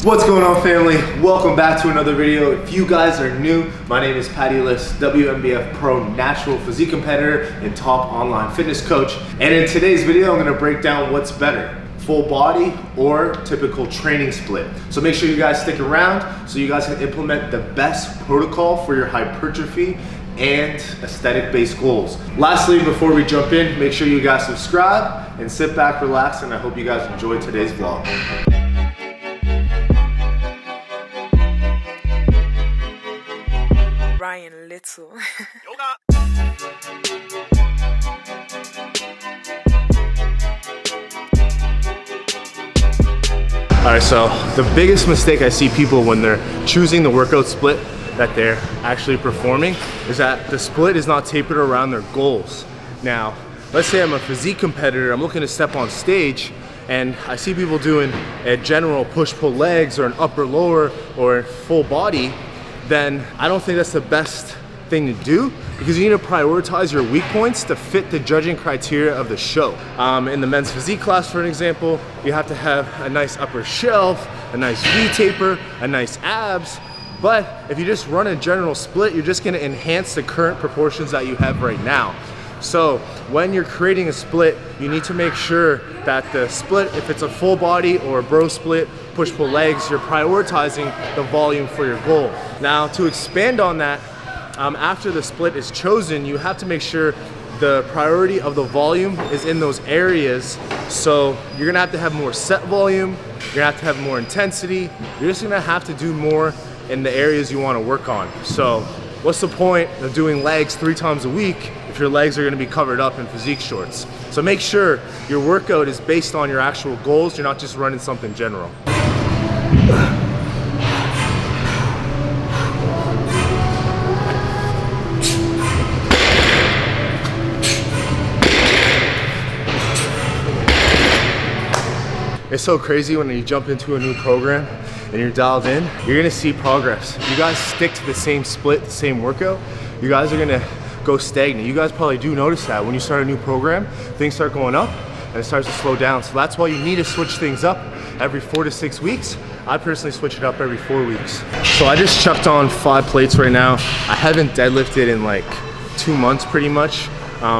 What's going on, family? Welcome back to another video. If you guys are new, my name is Practicality, WNBF Pro Natural Physique Competitor and top online fitness coach. And in today's video, I'm gonna break down what's better, full body or typical training split. So make sure you guys stick around so you guys can implement the best protocol for your hypertrophy and aesthetic-based goals. Lastly, before we jump in, make sure you guys subscribe and sit back, relax, and I hope you guys enjoyed today's vlog. Ryan Little. Alright, so the biggest mistake I see people when they're choosing the workout split that they're actually performing is that the split is not tapered around their goals. Now, let's say I'm a physique competitor, I'm looking to step on stage, and I see people doing a general push-pull legs or an upper-lower or full body, then I don't think that's the best thing to do, because you need to prioritize your weak points to fit the judging criteria of the show. In the men's physique class, for an example, you have to have a nice upper shelf, a nice V taper, a nice abs. But if you just run a general split, you're just gonna enhance the current proportions that you have right now. So when you're creating a split, you need to make sure that the split, if it's a full body or a bro split, push-pull legs, you're prioritizing the volume for your goal. Now, to expand on that, after the split is chosen, you have to make sure the priority of the volume is in those areas. So you're gonna have to have more set volume, you're gonna have to have more intensity, you're just gonna have to do more in the areas you wanna work on. So what's the point of doing legs 3 times a week if your legs are gonna be covered up in physique shorts? So make sure your workout is based on your actual goals, you're not just running something general. It's so crazy when you jump into a new program and you're dialed in, you're gonna see progress. You guys stick to the same split, the same workout, you guys are gonna go stagnant. You guys probably do notice that when you start a new program, things start going up and it starts to slow down. So that's why you need to switch things up every 4 to 6 weeks. I personally switch it up every 4 weeks. So I just chucked on 5 plates right now. I haven't deadlifted in like 2 months pretty much.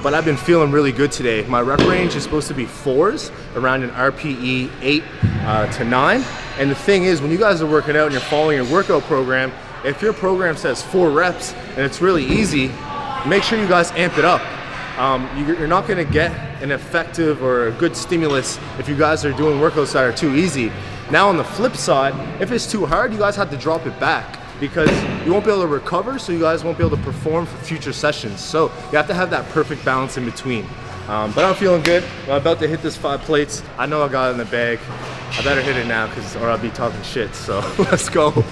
But I've been feeling really good today. My rep range is supposed to be 4s, around an RPE 8 to 9. And the thing is, when you guys are working out and you're following your workout program, if your program says 4 reps and it's really easy, make sure you guys amp it up. You're not gonna get an effective or a good stimulus if you guys are doing workouts that are too easy. Now on the flip side, if it's too hard, you guys have to drop it back, because you won't be able to recover, so you guys won't be able to perform for future sessions. So you have to have that perfect balance in between. But I'm feeling good. I'm about to hit this 5 plates. I know I got it in the bag. I better hit it now, or I'll be talking shit, so let's go.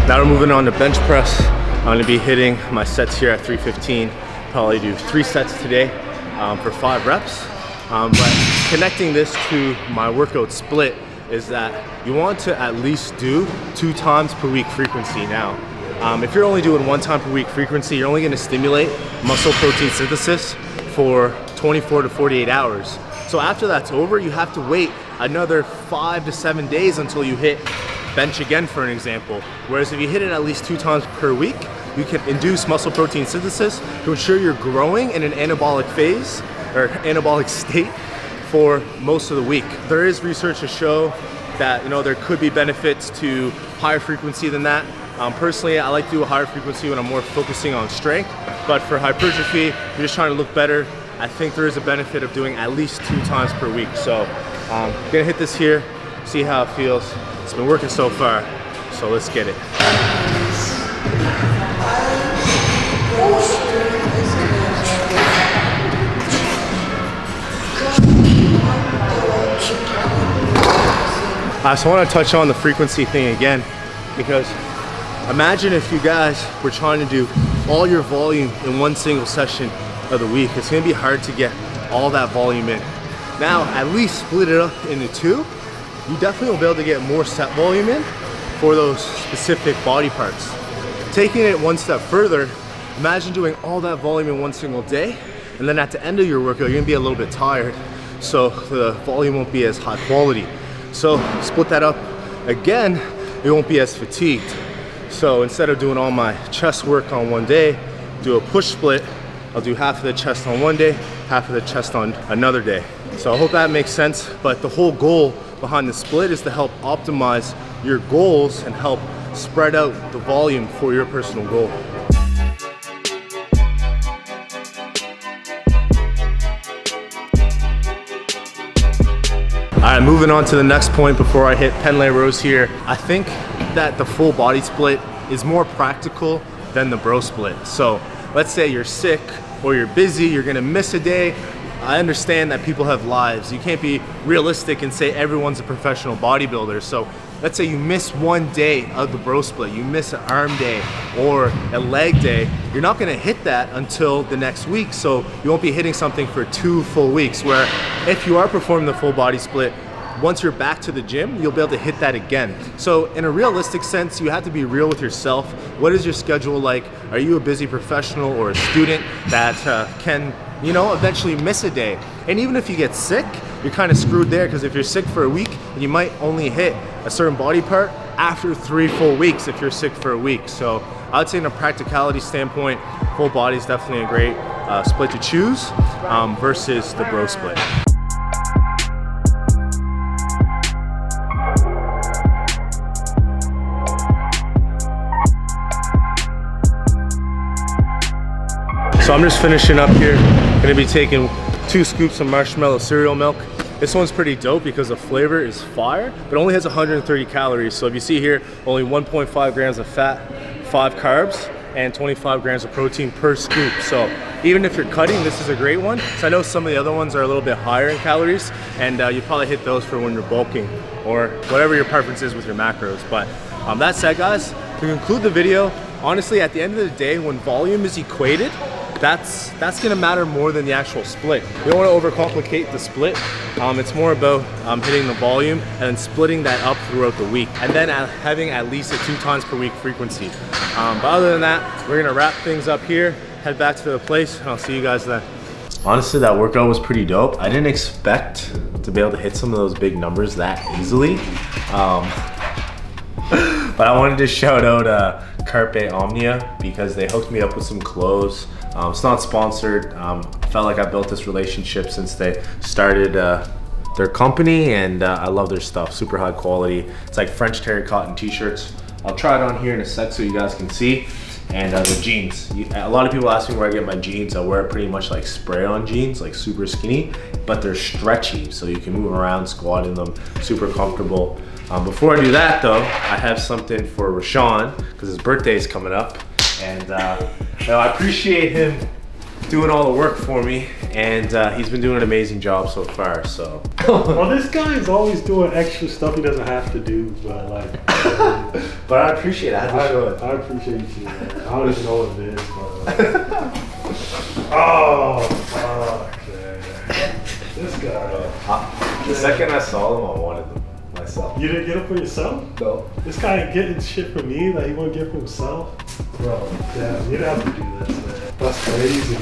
Now we're moving on to bench press. I'm gonna be hitting my sets here at 315. Probably do 3 sets today for 5 reps. But connecting this to my workout split is that you want to at least do 2 times per week frequency now. If you're only doing 1 time per week frequency, you're only gonna stimulate muscle protein synthesis for 24 to 48 hours. So after that's over, you have to wait another 5 to 7 days until you hit bench again, for an example. Whereas if you hit it at least 2 times per week, you can induce muscle protein synthesis to ensure you're growing in an anabolic phase or anabolic state for most of the week. There is research to show that there could be benefits to higher frequency than that. Personally, I like to do a higher frequency when I'm more focusing on strength, but for hypertrophy, you're just trying to look better, I think there is a benefit of doing at least 2 times per week. So I'm gonna hit this here, see how it feels. It's been working so far, so let's get it. So I want to touch on the frequency thing again, because imagine if you guys were trying to do all your volume in one single session of the week, it's gonna be hard to get all that volume in. Now, at least split it up into 2. You definitely will be able to get more set volume in for those specific body parts. Taking it one step further, imagine doing all that volume in one single day, and then at the end of your workout, you're gonna be a little bit tired, so the volume won't be as high quality. So split that up again, it won't be as fatigued. So instead of doing all my chest work on one day, do a push split. I'll do half of the chest on one day, half of the chest on another day. So I hope that makes sense, but the whole goal behind the split is to help optimize your goals and help spread out the volume for your personal goal. All right, moving on to the next point before I hit Pendlay rows here. I think that the full body split is more practical than the bro split. So let's say you're sick or you're busy, you're gonna miss a day. I understand that people have lives. You can't be realistic and say everyone's a professional bodybuilder. So let's say you miss one day of the bro split, you miss an arm day or a leg day, you're not gonna hit that until the next week. So you won't be hitting something for 2 full weeks, where if you are performing the full body split, once you're back to the gym, you'll be able to hit that again. So in a realistic sense, you have to be real with yourself. What is your schedule like? Are you a busy professional or a student that can, you know, eventually miss a day? And even if you get sick, you're kind of screwed there, because if you're sick for a week, you might only hit a certain body part after 3 full weeks if you're sick for a week. So I would say in a practicality standpoint, full body is definitely a great split to choose versus the bro split. So I'm just finishing up here. Gonna be taking 2 scoops of marshmallow cereal milk. This one's pretty dope because the flavor is fire, but only has 130 calories. So if you see here, only 1.5 grams of fat, 5 carbs, and 25 grams of protein per scoop. So even if you're cutting, this is a great one. So I know some of the other ones are a little bit higher in calories, and you probably hit those for when you're bulking or whatever your preference is with your macros. But that said, guys, to conclude the video, honestly, at the end of the day, when volume is equated, that's gonna matter more than the actual split. You don't wanna overcomplicate the split. It's more about hitting the volume and then splitting that up throughout the week, and then having at least a 2 times per week frequency. But other than that, we're gonna wrap things up here, head back to the place, and I'll see you guys then. Honestly, that workout was pretty dope. I didn't expect to be able to hit some of those big numbers that easily. But I wanted to shout out Carpe Omnia because they hooked me up with some clothes. It's not sponsored. I felt like I built this relationship since they started their company, and I love their stuff. Super high quality. It's like French terry cotton t-shirts. I'll try it on here in a sec so you guys can see. And the jeans. A lot of people ask me where I get my jeans. I wear pretty much like spray-on jeans, like super skinny, but they're stretchy, so you can move around, squat in them, super comfortable. Before I do that though, I have something for Rashawn, because his birthday is coming up. And you know, I appreciate him doing all the work for me, and he's been doing an amazing job so far, so. Well, this guy is always doing extra stuff he doesn't have to do, but like. But I appreciate it. I appreciate you, man. I don't even know what it is, but. Oh, fuck, man. This guy. The second I saw them, I wanted them myself. You didn't get them for yourself? No. This guy ain't getting shit from me that he wouldn't get for himself? Bro, damn, you didn't have to do this, man. That's crazy.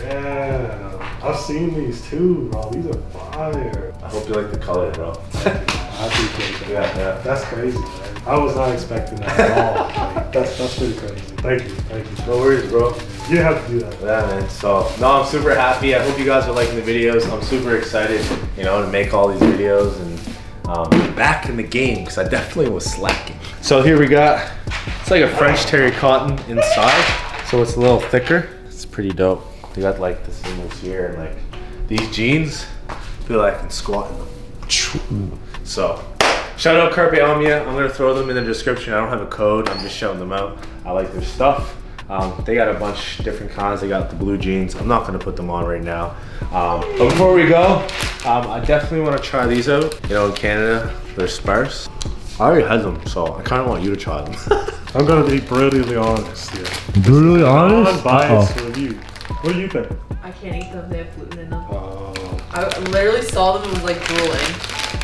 Damn. I've seen these too, bro. These are fire. I hope you like the color, bro. I appreciate that. Yeah. That's crazy, man. I was not expecting that at all. Like, that's pretty crazy. Thank you. No worries, bro. You didn't have to do that. Yeah, man. So, no, I'm super happy. I hope you guys are liking the videos. I'm super excited, you know, to make all these videos and back in the game, because I definitely was slacking. So here we got, it's like a French terry cotton inside, so it's a little thicker. It's pretty dope. They got like the singles here, and like these jeans, I feel like I can squat in them. So, shout out Carpe Omnia. I'm gonna throw them in the description. I don't have a code, I'm just shouting them out. I like their stuff. They got a bunch of different kinds. They got the blue jeans. I'm not gonna put them on right now. But before we go, I definitely wanna try these out. You know, in Canada, they're sparse. I already had them, so I kinda want you to try them. I'm gonna be brutally honest here. Brutally honest? Unbiased review. What do you think? I can't eat them. They have gluten in them. Oh. I literally saw them and was like drooling.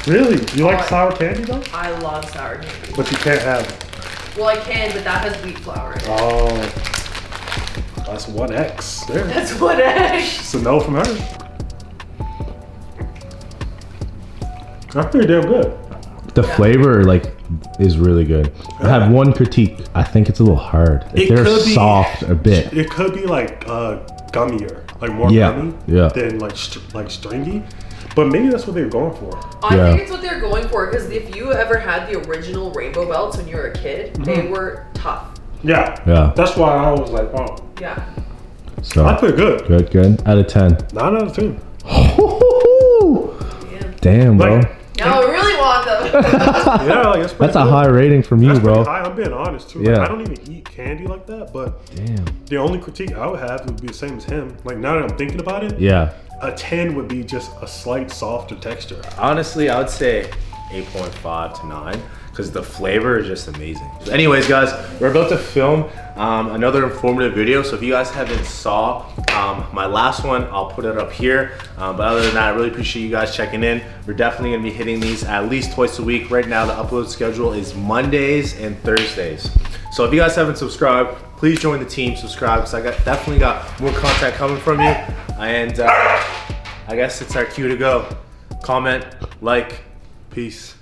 Really? You like Oh, sour candy though? I love sour candy. But you can't have it. Well, I can, but that has wheat flour in it. Oh. That's 1X. There. That's what I. It's a no from her. That's pretty damn good. The flavor like is really good. I have one critique. I think it's a little hard. It They're could be- soft a bit. It could be like gummier, like more Yeah, gummy yeah. than like stringy. But maybe that's what they were going for. I Yeah. think it's what they're going for because if you ever had the original rainbow belts when you were a kid, they were tough. Yeah. Yeah. That's why I was like, oh, Yeah. So I put good. good. Out of 10. 9 out of 10. Yeah. Damn, bro. Like, Now I really want them. yeah, like that's pretty That's a good. high rating from you, That's bro. pretty high. I'm being honest too. Like, Yeah. I don't even eat candy like that, but Damn. the only critique I would have would be the same as him. Like now that I'm thinking about it, Yeah. a 10 would be just a slight softer texture. Honestly, I would say 8.5 to 9 because the flavor is just amazing. Anyways, guys, we're about to film another informative video. So if you guys haven't saw my last one, I'll put it up here. But other than that, I really appreciate you guys checking in. We're definitely gonna be hitting these at least twice a week. Right now, the upload schedule is Mondays and Thursdays. So if you guys haven't subscribed, please join the team, subscribe, because I definitely got more content coming from you. And I guess it's our cue to go. Comment, like, peace.